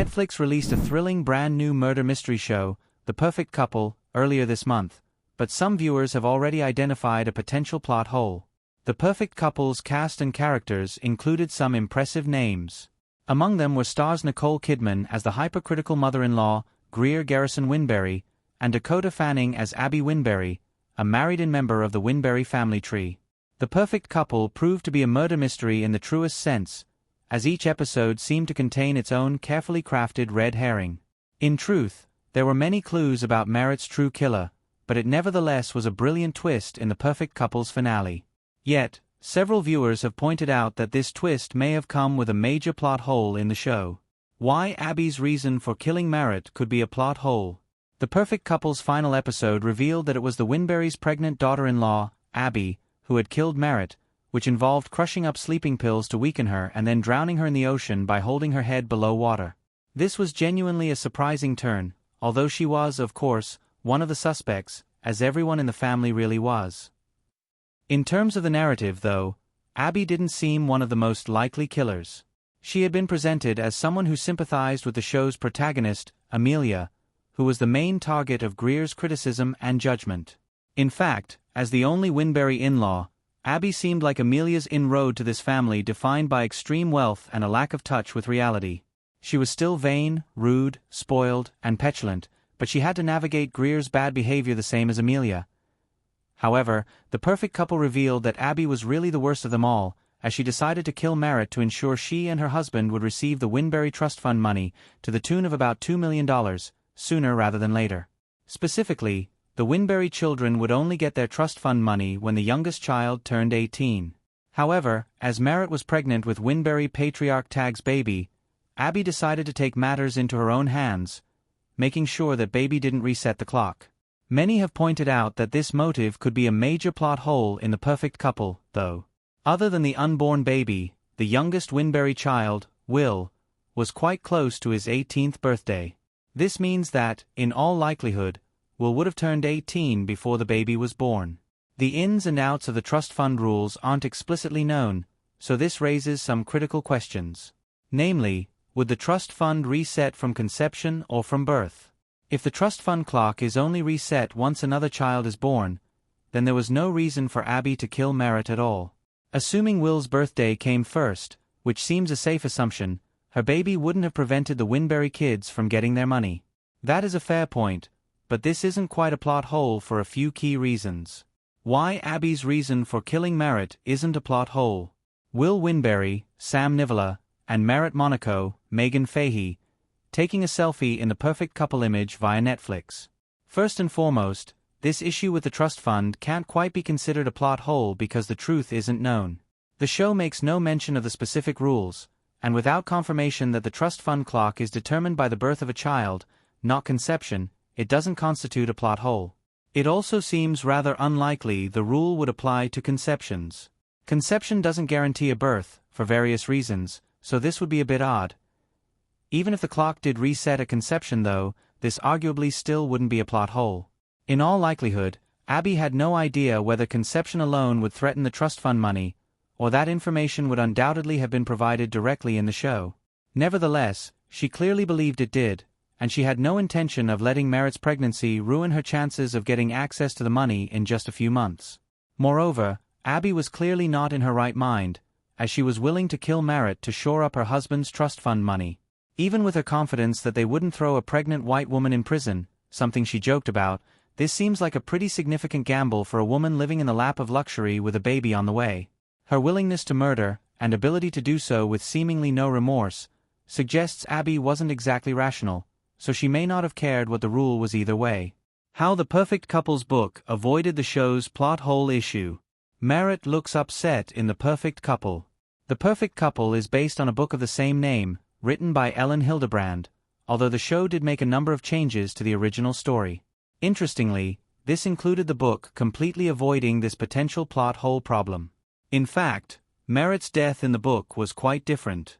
Netflix released a thrilling brand new murder mystery show, The Perfect Couple, earlier this month, but some viewers have already identified a potential plot hole. The Perfect Couple's cast and characters included some impressive names. Among them were stars Nicole Kidman as the hypercritical mother-in-law, Greer Garrison Winberry, and Dakota Fanning as Abby Winberry, a married-in member of the Winberry family tree. The Perfect Couple proved to be a murder mystery in the truest sense, as each episode seemed to contain its own carefully crafted red herring. In truth, there were many clues about Merritt's true killer, but it nevertheless was a brilliant twist in The Perfect Couple's finale. Yet, several viewers have pointed out that this twist may have come with a major plot hole in the show. Why Abby's reason for killing Merritt could be a plot hole. The Perfect Couple's final episode revealed that it was the Winberry's pregnant daughter-in-law, Abby, who had killed Merritt, which involved crushing up sleeping pills to weaken her and then drowning her in the ocean by holding her head below water. This was genuinely a surprising turn, although she was, of course, one of the suspects, as everyone in the family really was. In terms of the narrative, though, Abby didn't seem one of the most likely killers. She had been presented as someone who sympathized with the show's protagonist, Amelia, who was the main target of Greer's criticism and judgment. In fact, as the only Winberry in-law, Abby seemed like Amelia's inroad to this family defined by extreme wealth and a lack of touch with reality. She was still vain, rude, spoiled, and petulant, but she had to navigate Greer's bad behavior the same as Amelia. However, The Perfect Couple revealed that Abby was really the worst of them all, as she decided to kill Merritt to ensure she and her husband would receive the Winberry Trust Fund money to the tune of about $2 million, sooner rather than later. Specifically, the Winberry children would only get their trust fund money when the youngest child turned 18. However, as Merritt was pregnant with Winberry patriarch Tag's baby, Abby decided to take matters into her own hands, making sure that baby didn't reset the clock. Many have pointed out that this motive could be a major plot hole in The Perfect Couple, though. Other than the unborn baby, the youngest Winberry child, Will, was quite close to his 18th birthday. This means that, in all likelihood, Will would have turned 18 before the baby was born. The ins and outs of the trust fund rules aren't explicitly known, so this raises some critical questions. Namely, would the trust fund reset from conception or from birth? If the trust fund clock is only reset once another child is born, then there was no reason for Abby to kill Merritt at all. Assuming Will's birthday came first, which seems a safe assumption, her baby wouldn't have prevented the Winberry kids from getting their money. That is a fair point, but this isn't quite a plot hole for a few key reasons. Why Abby's reason for killing Merritt isn't a plot hole. Will Winberry, Sam Nivola, and Merritt Monaco, Megan Fahey, taking a selfie in the Perfect Couple image via Netflix. First and foremost, this issue with the trust fund can't quite be considered a plot hole because the truth isn't known. The show makes no mention of the specific rules, and without confirmation that the trust fund clock is determined by the birth of a child, not conception, it doesn't constitute a plot hole. It also seems rather unlikely the rule would apply to conceptions. Conception doesn't guarantee a birth, for various reasons, so this would be a bit odd. Even if the clock did reset at conception though, this arguably still wouldn't be a plot hole. In all likelihood, Abby had no idea whether conception alone would threaten the trust fund money, or that information would undoubtedly have been provided directly in the show. Nevertheless, she clearly believed it did, and she had no intention of letting Merritt's pregnancy ruin her chances of getting access to the money in just a few months. Moreover, Abby was clearly not in her right mind, as she was willing to kill Merritt to shore up her husband's trust fund money. Even with her confidence that they wouldn't throw a pregnant white woman in prison, something she joked about, this seems like a pretty significant gamble for a woman living in the lap of luxury with a baby on the way. Her willingness to murder, and ability to do so with seemingly no remorse, suggests Abby wasn't exactly rational, so she may not have cared what the rule was either way. How The Perfect Couple's book avoided the show's plot hole issue. Merritt looks upset in The Perfect Couple. The Perfect Couple is based on a book of the same name, written by Ellen Hildebrand, although the show did make a number of changes to the original story. Interestingly, this included the book completely avoiding this potential plot hole problem. In fact, Merritt's death in the book was quite different.